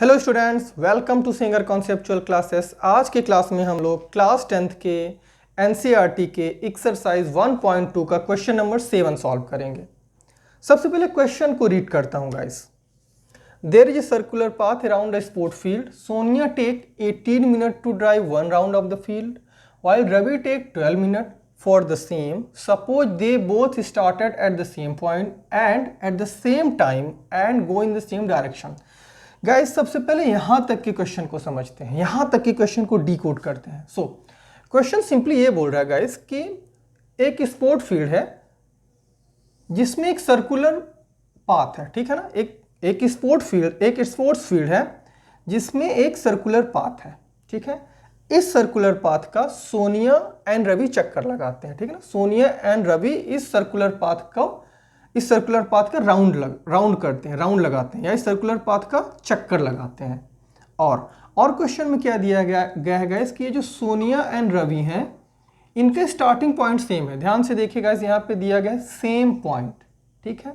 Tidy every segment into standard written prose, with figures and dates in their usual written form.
Hello students, welcome to singer conceptual classes. आज के class में हम लोग क्लास 10th के एनसीईआरटी के एक्सरसाइज 1.2 का क्वेश्चन नंबर 7 सॉल्व करेंगे। सबसे पहले क्वेश्चन को रीड करता हूं guys. There is a circular path around a sport field. Sonia take 18 minute to drive one round of the field while Ravi take 12 minutes for the same. Suppose they both started at the same point and at the same time and go in the same direction. Guys सबसे पहले यहां तक के question को समझते हैं, यहां तक के क्वेश्चन को डीकोड करते हैं। सो क्वेश्चन सिंपली ये बोल रहा है गाइस कि एक स्पोर्ट फील्ड है जिसमें एक सर्कुलर पाथ है, ठीक है ना। एक स्पोर्ट्स फील्ड है जिसमें एक सर्कुलर पाथ है, ठीक है। इस सर्कुलर पाथ का सोनिया एंड रवि चक्कर लगाते हैं, ठीक है ना। सोनिया एंड रवि इस सर्कुलर पाथ का राउंड लगाते हैं या इस सर्कुलर पाथ का चक्कर लगाते हैं। और क्वेश्चन में क्या दिया गया है गाइस कि ये जो सोनिया एंड रवि हैं इनके स्टार्टिंग पॉइंट सेम है। ध्यान से देखिए गाइस, यहाँ पे दिया गया है सेम पॉइंट, ठीक है।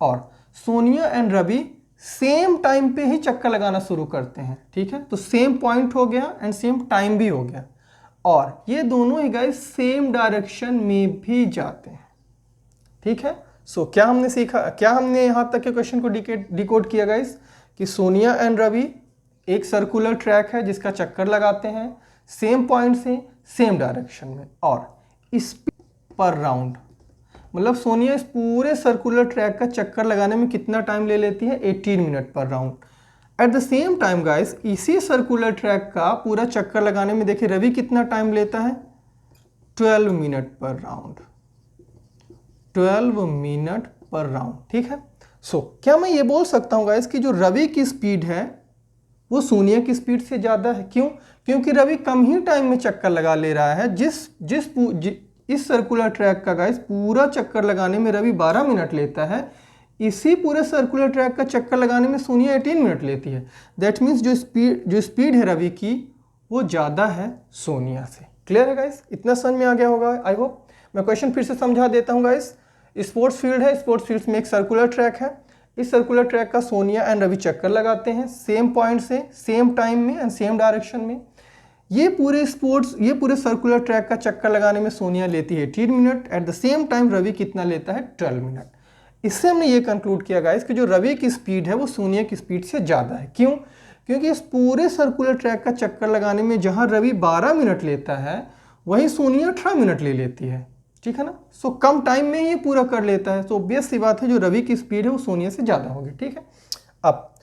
और Sonia and Ravi same time पे ही चक्कर लगाना शुरू करते हैं, ठीक है। तो सेम पॉइंट हो गया एंड सेम टाइम भी हो गया, और ये दोनों ही गाइस सेम डायरेक्शन में भी जाते हैं, ठीक है। सो क्या हमने सीखा, क्या हमने यहां तक के क्वेश्चन को डिकोड किया गाइस कि सोनिया एंड रवि एक सर्कुलर ट्रैक है जिसका चक्कर लगाते हैं सेम पॉइंट से सेम डायरेक्शन में, और स्पीड पर राउंड मतलब सोनिया इस पूरे सर्कुलर ट्रैक का चक्कर लगाने में कितना टाइम ले लेती है, 18 मिनट पर round. Eight the same time guys इसी सर्कुलर ट्रैक का पूरा चक्कर लगाने में देखिए रवि कितना टाइम लेता है, 12 मिनट पर राउंड, 12 मिनट पर राउंड, ठीक है। सो क्या मैं ये बोल सकता हूँ गाइस कि जो रवि की स्पीड है वो सोनिया की स्पीड से ज़्यादा है? क्यों? क्योंकि रवि कम ही टाइम में चक्कर लगा ले रहा है। इस सर्कुलर ट्रैक का गाइस पूरा चक्कर लगाने में रवि 12 मिनट लेता है, इसी पूरे सर्कुलर ट्रैक का चक्कर लगाने में सोनिया 18 मिनट लेती है। दैट मीन्स जो स्पीड है रवि की वो ज़्यादा है सोनिया से। क्लियर है गाइस? इतना समझ में आ गया होगा आई होप। मैं क्वेश्चन फिर से समझा देता हूँ गाइस। स्पोर्ट्स फील्ड है, स्पोर्ट्स फील्ड में एक सर्कुलर ट्रैक है, इस सर्कुलर ट्रैक का सोनिया एंड रवि चक्कर लगाते हैं सेम पॉइंट से सेम टाइम में एंड सेम डायरेक्शन में। ये पूरे सर्कुलर ट्रैक का चक्कर लगाने में सोनिया लेती है 18 minute. At the same time Ravi कितना लेता है, 12 मिनट। इससे हमने ये कंक्लूड किया गाइस कि जो रवि की स्पीड है वो सोनिया की स्पीड से ज़्यादा है। क्यों? क्योंकि इस पूरे सर्कुलर ट्रैक का चक्कर लगाने में जहाँ रवि 12 मिनट लेता है वहीं सोनिया 18 मिनट ले लेती है, ठीक है ना। सो कम टाइम में ये पूरा कर लेता है। तो ऑब्वियस सी बात है जो रवि की स्पीड है वो सोनिया से ज़्यादा होगी, ठीक है। अब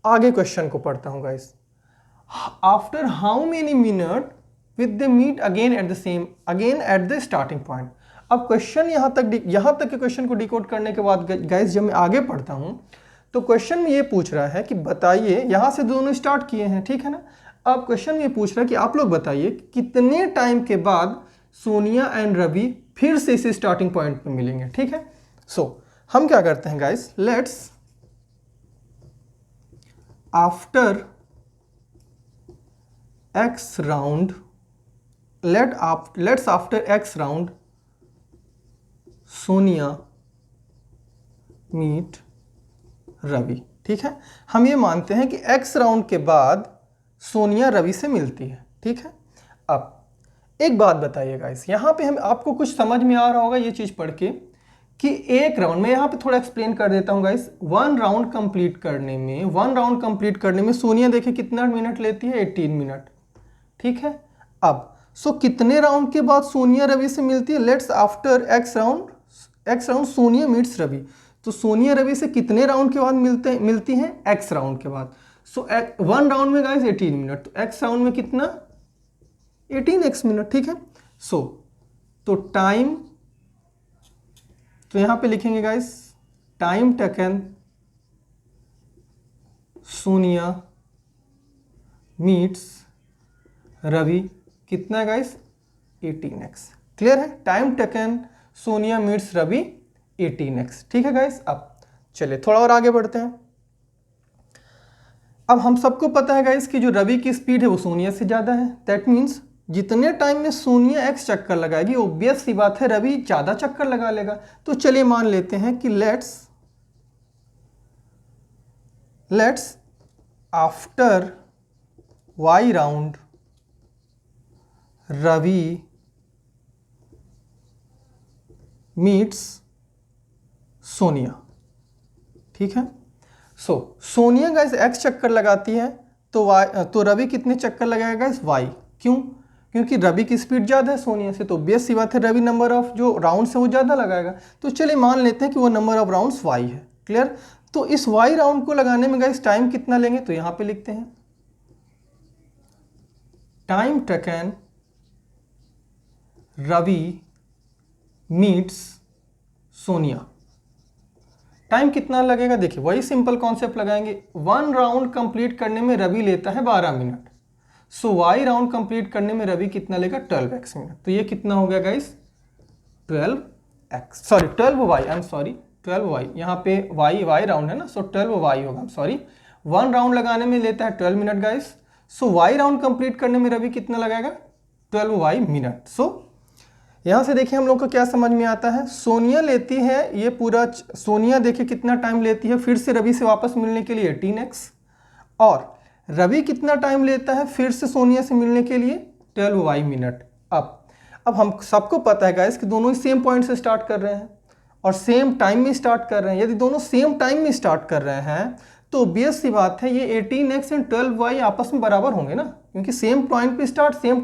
आगे क्वेश्चन को पढ़ता हूँ guys. After how many minutes will they meet again at the starting point? अब क्वेश्चन यहाँ तक के क्वेश्चन को डिकोड करने के बाद गाइस जब मैं आगे पढ़ता हूँ तो क्वेश्चन में ये पूछ रहा है कि बताइए, यहाँ से दोनों स्टार्ट किए हैं, ठीक है ना। अब क्वेश्चन में ये पूछ रहा है कि आप लोग बताइए कितने टाइम के बाद सोनिया एंड रवि फिर से इस स्टार्टिंग पॉइंट पे मिलेंगे, ठीक है। सो हम क्या करते हैं guys, let's after x round, let's after x round Sonia meet Ravi, ठीक है। हम ये मानते हैं कि x राउंड के बाद सोनिया रवि से मिलती है, ठीक है। अब एक बात बताइए गाइस, यहाँ पे हम आपको कुछ समझ में आ रहा होगा ये चीज़ पढ़ के कि एक राउंड में, यहाँ पे थोड़ा एक्सप्लेन कर देता हूँ गाइस। वन राउंड कंप्लीट करने में सोनिया देखिए कितना मिनट लेती है, 18 मिनट, ठीक है। अब सो कितने राउंड के बाद सोनिया रवि से मिलती है, let's after x round Sonia meets Ravi. तो सोनिया रवि से कितने राउंड के बाद मिलती हैं, एक्स राउंड के बाद। सो वन राउंड में गाइस 18 मिनट, तो एक्स राउंड में कितना, 18x मिनट, ठीक है। सो तो टाइम, तो यहां पे लिखेंगे guys time taken Sonia meets Ravi कितना है गाइस, 18x। क्लियर है? Time taken Sonia meets Ravi 18x, ठीक है गाइस। अब चलिए थोड़ा और आगे बढ़ते हैं। अब हम सबको पता है गाइस कि जो रवि की स्पीड है वो सोनिया से ज़्यादा है। दैट मीन्स जितने टाइम में सोनिया x चक्कर लगाएगी ऑब्वियस सी बात है रवि ज़्यादा चक्कर लगा लेगा। तो चलिए मान लेते हैं कि let's after y round Ravi meets Sonia. ठीक है, सोनिया गाइस x चक्कर लगाती है तो रवि कितने चक्कर लगाएगा गाइस y। क्यों? क्योंकि रवि की स्पीड ज़्यादा है सोनिया से, तो बेस सी बात है रवि नंबर ऑफ जो राउंड्स है वो ज़्यादा लगाएगा। तो चलिए मान लेते हैं कि वो नंबर ऑफ राउंड्स y है। क्लियर? तो इस y राउंड को लगाने में गाइस टाइम कितना लेंगे, तो यहाँ पे लिखते हैं time taken Ravi meets Sonia. Time कितना लगेगा, देखिए वही सिंपल कॉन्सेप्ट लगाएंगे। 1 राउंड कंप्लीट करने में रवि लेता है 12 मिनट, सो y राउंड कंप्लीट करने में रवि कितना लेगा 12x मिनट। तो ये कितना हो गया guys 12x, sorry 12y, I am sorry 12y, यहाँ पे y राउंड है ना, सो 12y होगा, सॉरी 1 राउंड लगाने में लेता है 12 मिनट गाइस, सो y राउंड कंप्लीट करने में रवि कितना लगाएगा 12y मिनट। सो यहाँ से देखिए हम लोग को क्या समझ में आता है, सोनिया लेती है ये पूरा, सोनिया देखिए कितना टाइम लेती है फिर से रवि से वापस मिलने के लिए 18x, और रवि कितना टाइम लेता है फिर से सोनिया से मिलने के लिए 12y मिनट। अब हम सबको पता है गाइस कि दोनों ही सेम पॉइंट से स्टार्ट कर रहे हैं और सेम टाइम में स्टार्ट कर रहे हैं। यदि दोनों सेम टाइम में स्टार्ट कर रहे हैं तो ऑब्वियस सी बात है ये 18x एंड 12y आपस में बराबर होंगे ना, क्योंकि सेम पॉइंट पे स्टार्ट सेम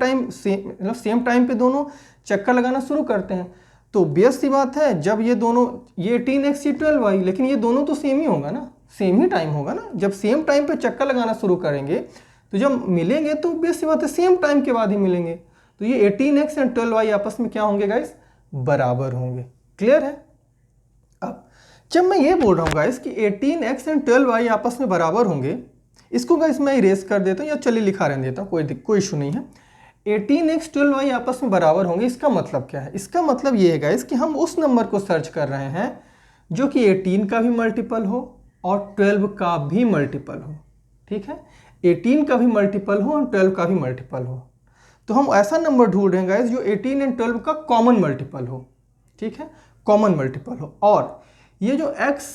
टाइम पे दोनों चक्कर लगाना शुरू करते हैं। तो ऑब्वियस सी बात है जब ये दोनों, ये 18x ये 12y, लेकिन ये दोनों तो सेम ही होगा ना, सेम ही टाइम होगा ना। जब सेम टाइम पे चक्कर लगाना शुरू करेंगे तो जब मिलेंगे तो ऑब्वियस सी बात है सेम टाइम के बाद ही मिलेंगे। तो ये 18x एंड 12y आपस में क्या होंगे गाइस, बराबर होंगे। क्लियर है? अब जब मैं ये बोल रहा हूँ गाइस कि 18x एंड 12y आपस में बराबर होंगे, इसको गाइस मैं इरेज कर देता हूँ या चलिए लिखा रहने देता हूँ, कोई इशू नहीं है। 18x 12y आपस में बराबर होंगे, इसका मतलब क्या है? इसका मतलब ये है गाइस कि हम उस नंबर को सर्च कर रहे हैं जो कि 18 का भी मल्टीपल हो और 12 का भी मल्टीपल हो। ठीक है, 18 का भी मल्टीपल हो और 12 का भी मल्टीपल हो। तो हम ऐसा नंबर ढूंढ रहे हैं गाइस जो 18 एंड 12 का कॉमन मल्टीपल हो। ठीक है, कॉमन मल्टीपल हो। और ये जो x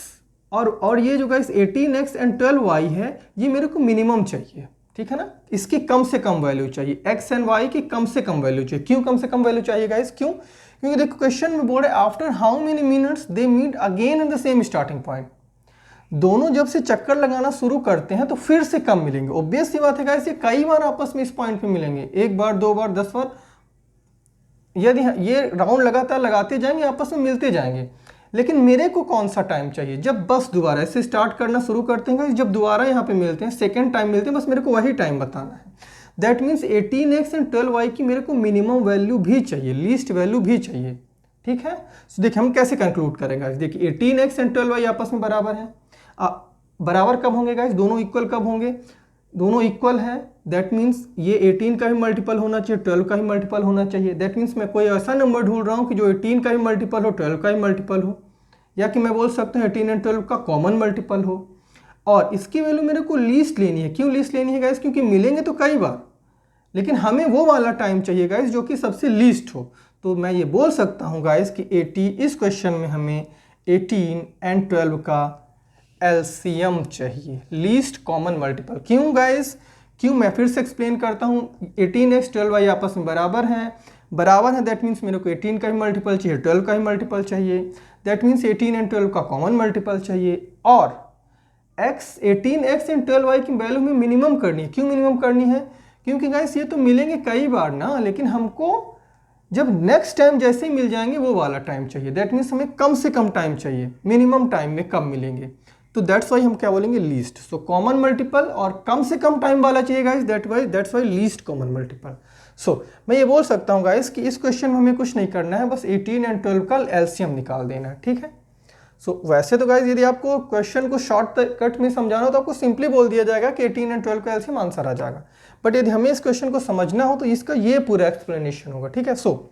और ये जो गाइस 18x एंड 12y है ये मेरे को मिनिमम चाहिए। ठीक है ना, इसकी कम से कम वैल्यू चाहिए, x एंड y की कम से कम वैल्यू चाहिए। क्यों कम से कम वैल्यू चाहिए गाइस? क्यों? क्योंकि देखो क्वेश्चन में बोल रहे after how many minutes they meet again in the same starting point. दोनों जब से चक्कर लगाना शुरू करते हैं तो फिर से कम मिलेंगे। ऑब्वियस सी बात है गाइस ये कई बार आपस में इस पॉइंट पे मिलेंगे, 1 बार 2 बार 10 बार, यदि ये राउंड लगातार लगाते जाएंगे आपस में मिलते जाएंगे। लेकिन मेरे को कौन सा टाइम चाहिए? जब बस दोबारा ऐसे स्टार्ट करना शुरू करते हैं, जब दोबारा यहाँ पे मिलते हैं, सेकेंड टाइम मिलते हैं, बस मेरे को वही टाइम बताना है। That means 18x and 12y की मेरे को मिनिमम वैल्यू भी चाहिए, लीस्ट वैल्यू भी चाहिए। ठीक है, तो देखिए हम कैसे कंक्लूड करेंगे। देखिए 18x एंड 12y आपस में बराबर है। बराबर कब होंगे गाइस? दोनों इक्वल कब होंगे? दोनों इक्वल है, दैट मीन्स ये 18 का भी मल्टीपल होना चाहिए, 12 का भी मल्टीपल होना चाहिए। दैट मीन्स मैं कोई ऐसा नंबर ढूंढ रहा हूँ कि जो 18 का भी मल्टीपल हो, 12 का भी मल्टीपल हो, या कि मैं बोल सकता हूँ 18 एंड 12 का कॉमन मल्टीपल हो। और इसकी वैल्यू मेरे को लीस्ट लेनी है। क्यों लीस्ट लेनी है गाइस? क्योंकि मिलेंगे तो कई बार, लेकिन हमें वो वाला टाइम चाहिए गाइस जो कि सबसे लीस्ट हो। तो मैं ये बोल सकता हूँ गाइस कि 80, इस क्वेश्चन में हमें 18 एंड 12 का एलसीएम चाहिए, लीस्ट कॉमन मल्टीपल। क्यों गाइस? क्यों? मैं फिर से एक्सप्लेन करता हूँ। 18x 12y आपस में बराबर है, दैट मीन्स मेरे को 18 का भी मल्टीपल चाहिए, 12 का भी मल्टीपल चाहिए। दैट मीन्स 18 एंड 12 का कॉमन मल्टीपल चाहिए। और 18x एंड 12y की वैल्यू में मिनिमम करनी है। क्यों मिनिमम करनी है? क्योंकि गाइस ये तो मिलेंगे कई बार ना, लेकिन हमको जब नेक्स्ट टाइम जैसे ही मिल जाएंगे वो वाला टाइम चाहिए। दैट मीन्स हमें कम से कम टाइम चाहिए, मिनिमम टाइम में कम मिलेंगे। तो दैट्स वाई हम क्या बोलेंगे? लीस्ट। सो कॉमन मल्टीपल और कम से कम टाइम वाला चाहिए guys, that's why least common multiple. So मैं ये बोल सकता हूँ गाइस कि इस क्वेश्चन में हमें कुछ नहीं करना है, बस 18 एंड 12 का एलसीएम निकाल देना है। ठीक है, सो वैसे तो गाइस यदि आपको क्वेश्चन को शॉर्ट कट में समझाना हो तो आपको सिंपली बोल दिया जाएगा कि 18 एंड 12 का एलसीएम आंसर आ जाएगा। बट यदि हमें इस क्वेश्चन को समझना हो तो इसका ये पूरा एक्सप्लेनेशन होगा। ठीक है, सो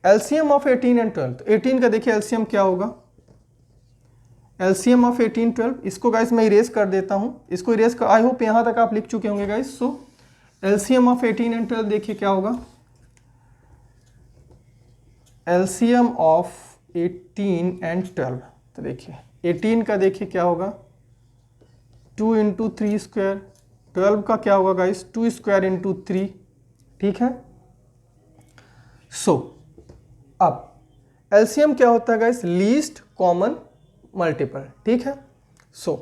एलसीएम ऑफ 18 एंड 12, तो 18 का देखिए एलसीएम क्या होगा, एलसीएम ऑफ 18 12। इसको गाइस मैं इरेज कर देता हूं, इसको इरेज कर, आई होप यहां तक आप लिख चुके होंगे guys. So LCM of 18 and 12 देखिए क्या होगा, एलसीएम ऑफ 18 एंड 12। तो देखिए 18 का देखिए क्या होगा, 2 × 3 स्क्वायर 12 का क्या होगा गाइस 2 स्क्वायर इंटू 3, ठीक है। सो अब एलसीएम क्या होता है गाइस, लीस्ट कॉमन मल्टीपल, ठीक है। सो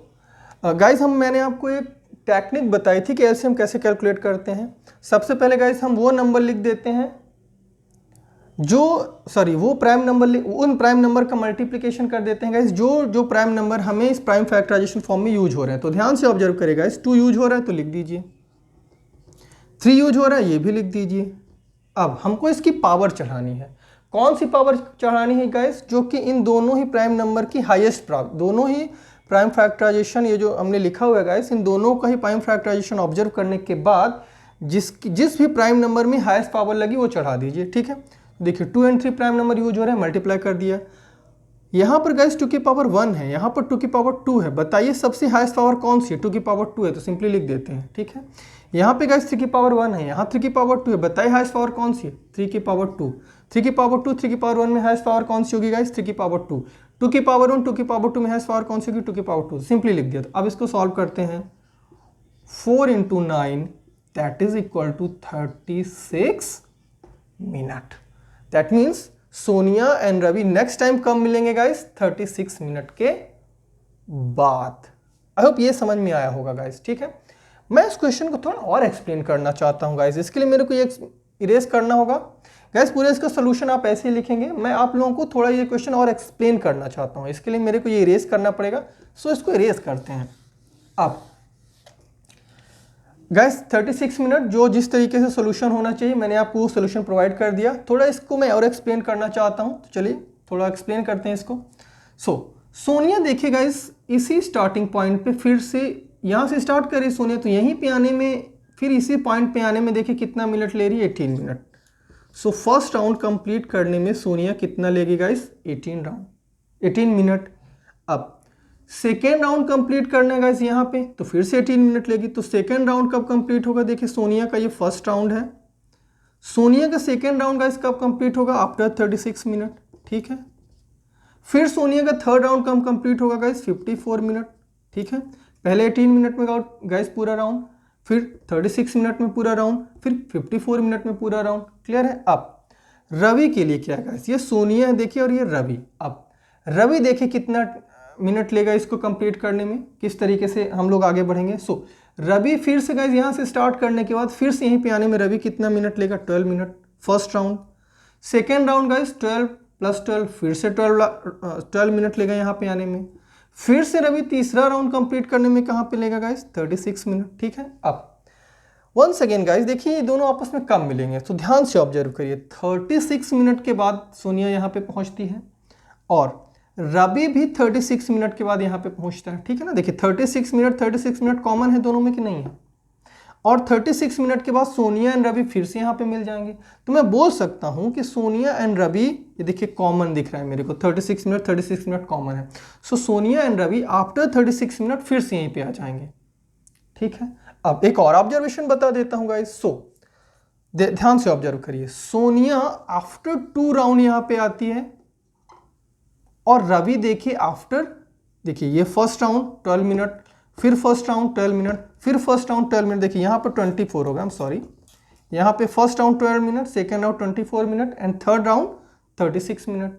गाइस मैंने आपको एक टेक्निक बताई थी कि एलसीएम कैसे कैलकुलेट करते हैं। सबसे पहले गाइस हम वो नंबर लिख देते हैं वो प्राइम नंबर, उन प्राइम नंबर का मल्टीप्लिकेशन कर देते हैं गाइस जो प्राइम नंबर हमें इस प्राइम फैक्टराइजेशन फॉर्म में यूज हो रहे हैं। तो ध्यान से ऑब्जर्व करेगा, इस 2 यूज हो रहा है तो लिख दीजिए, 3 यूज हो रहा है ये भी लिख दीजिए। अब हमको इसकी पावर चढ़ानी है। कौन सी पावर चढ़ानी है गाइस, जो कि इन दोनों ही प्राइम नंबर की हाईएस्ट पावर, दोनों ही प्राइम फैक्टराइजेशन, ये जो हमने लिखा हुआ है गाइस, इन दोनों का ही प्राइम फैक्टराइजेशन ऑब्जर्व करने के बाद जिस भी प्राइम नंबर में हाईएस्ट पावर लगी वो चढ़ा दीजिए, ठीक है। देखिए 2 और 3 प्राइम नंबर यूज हो रहे हैं, मल्टीप्लाई कर दिया। यहाँ पर गाइस 2 की पावर 1 है, यहाँ पर 2 की पावर 2 है। बताइए सबसे हाईएस्ट पावर कौन सी है, 2 की पावर 2 है तो सिंपली लिख देते हैं, ठीक है। यहाँ पे गाइस 3 की पावर 1 है, यहाँ 3 की पावर 2 है। बताइए हाईएस्ट पावर कौन सी है, 3 की पावर 2। 3 की पावर 2, 3 की पावर 1 में हाईएस्ट पावर कौन सी होगी गाइस, 3 की पावर 2। 2 की पावर 1, 2 की पावर 2 में हाईएस्ट पावर कौन सी होगी, 2 की पावर 2। सिंपली लिख दिया। तो अब इसको सॉल्व करते हैं। 4 into 9 that is equal to 36 minute. That means Sonia and Ravi next time कब मिलेंगे गाइस, 36 मिनट के बाद। आई होप ये समझ में आया होगा गाइस, ठीक है। मैं इस क्वेश्चन को थोड़ा और एक्सप्लेन करना चाहता हूं गाइस। इसके लिए मेरे को ये इरेज करना होगा गाइस। पूरे इसका सोल्यूशन आप ऐसे ही लिखेंगे। मैं आप लोगों को थोड़ा ये क्वेश्चन और एक्सप्लेन करना चाहता हूं, इसके लिए मेरे को ये इरेज करना पड़ेगा। सो इसको इरेज करते हैं। अब गाइस 36 मिनट जो जिस तरीके से सोल्यूशन होना चाहिए मैंने आपको वो सोल्यूशन प्रोवाइड कर दिया। थोड़ा इसको मैं और एक्सप्लेन करना चाहता हूँ, तो चलिए थोड़ा एक्सप्लेन करते हैं इसको। सोनिया देखिए गाइस इसी स्टार्टिंग पॉइंट पे फिर से यहाँ से स्टार्ट करी सोनिया, तो यहीं पे आने में फिर इसी पॉइंट पे आने में देखिए कितना मिनट ले रही है, 18 मिनट। फर्स्ट राउंड कंप्लीट करने में सोनिया कितना लेगी गाइस, 18 मिनट। अब सेकेंड राउंड कंप्लीट करना है गाइस यहाँ पे, तो फिर से 18 मिनट लेगी। तो सेकेंड राउंड कब कंप्लीट होगा, देखिए सोनिया का ये फर्स्ट राउंड है, सोनिया का सेकेंड राउंड गाइस कब कंप्लीट होगा, आफ्टर 36 मिनट, ठीक है। फिर सोनिया का थर्ड राउंड कब कंप्लीट होगा गाइस, 54 मिनट, ठीक है। पहले 18 मिनट में गाइस पूरा राउंड, फिर 36 मिनट में पूरा राउंड, फिर 54 मिनट में पूरा राउंड। क्लियर है। अब रवि के लिए क्या है गाइस, ये सोनिया है देखिए और ये रवि। अब रवि देखिए कितना मिनट लेगा इसको कंप्लीट करने में, किस तरीके से हम लोग आगे बढ़ेंगे। रवि फिर से गाइस यहाँ से स्टार्ट करने के बाद फिर से यहीं पे आने में रवि कितना मिनट लेगा, 12 minute first round. Second round guys 12 + 12 फिर से 12 मिनट लेगा यहाँ पे आने में। फिर से रवि तीसरा राउंड कंप्लीट करने में कहाँ पे लेगा गाइस, 36 मिनट, ठीक है। अब वंस अगेन गाइस देखिए ये दोनों आपस में कब मिलेंगे, तो ध्यान से ऑब्जर्व करिए। 36 मिनट के बाद सोनिया यहाँ पे पहुँचती है और रवि भी 36 मिनट के बाद यहाँ पे पहुँचता है, ठीक है ना। देखिए 36 मिनट कॉमन है दोनों में कि नहीं है। और 36 मिनट के बाद सोनिया एंड रवि फिर से यहाँ पे मिल जाएंगे। तो मैं बोल सकता हूँ कि सोनिया एंड रवि, ये देखिए कॉमन दिख रहा है मेरे को, 36 मिनट कॉमन है। Sonia and Ravi after 36 minute फिर से यहीं पे आ जाएंगे, ठीक है। अब एक और ऑब्जर्वेशन बता देता हूँ गाइस। ध्यान से ऑब्जर्व करिए, सोनिया आफ्टर 2 राउंड यहाँ पे आती है और रवि देखिए आफ्टर, देखिए ये फर्स्ट राउंड 12 मिनट, फिर फर्स्ट राउंड 12 मिनट, फिर फर्स्ट राउंड 12 मिनट। देखिए यहाँ पर 24 होगा, सॉरी, यहाँ पे first round 12 minute, second round 24 minute and third round 36 minute.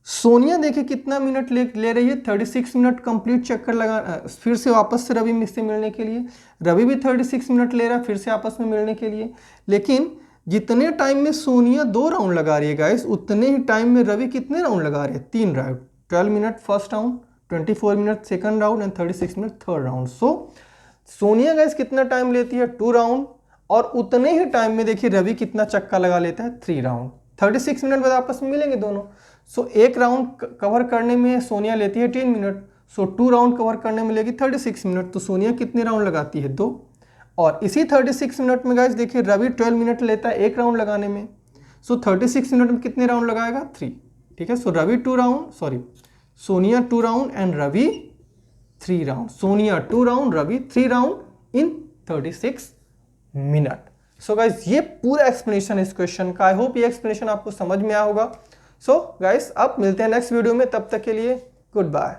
Sonia देखिए कितना मिनट ले रही है, 36 मिनट कंप्लीट चक्कर लगा, फिर से वापस से रवि से मिलने के लिए। रवि भी 36 मिनट ले रहा है फिर से आपस में मिलने के लिए। लेकिन जितने टाइम में सोनिया 2 राउंड लगा रही है गाइस, उतने ही टाइम में रवि कितने राउंड लगा रहे हैं, 3 round. 12 minute first round, 24 minute second round and 36 minute third round. Sonia guys कितना टाइम लेती है, 2 राउंड, और उतने ही टाइम में देखिए रवि कितना चक्का लगा लेता है, 3 राउंड। 36 मिनट बाद आपस में मिलेंगे दोनों। एक राउंड कवर करने में सोनिया लेती है 3 मिनट, 2 राउंड कवर करने में लेगी 36 मिनट। तो सोनिया कितने राउंड लगाती है, 2। और इसी 36 मिनट में गाइस देखिए रवि 12 मिनट लेता है 1 राउंड लगाने में। 36 मिनट में कितने राउंड लगाएगा, 3, ठीक है। Ravi 2 round, sorry, Sonia 2 round and Ravi 3 round. Sonia 2 round, Ravi 3 round in 36 minute. Guys ये पूरा एक्सप्लेनेशन इस क्वेश्चन का। आई होप ये एक्सप्लेनेशन आपको समझ में आया होगा। गाइस अब मिलते हैं नेक्स्ट वीडियो में, तब तक के लिए गुड बाय।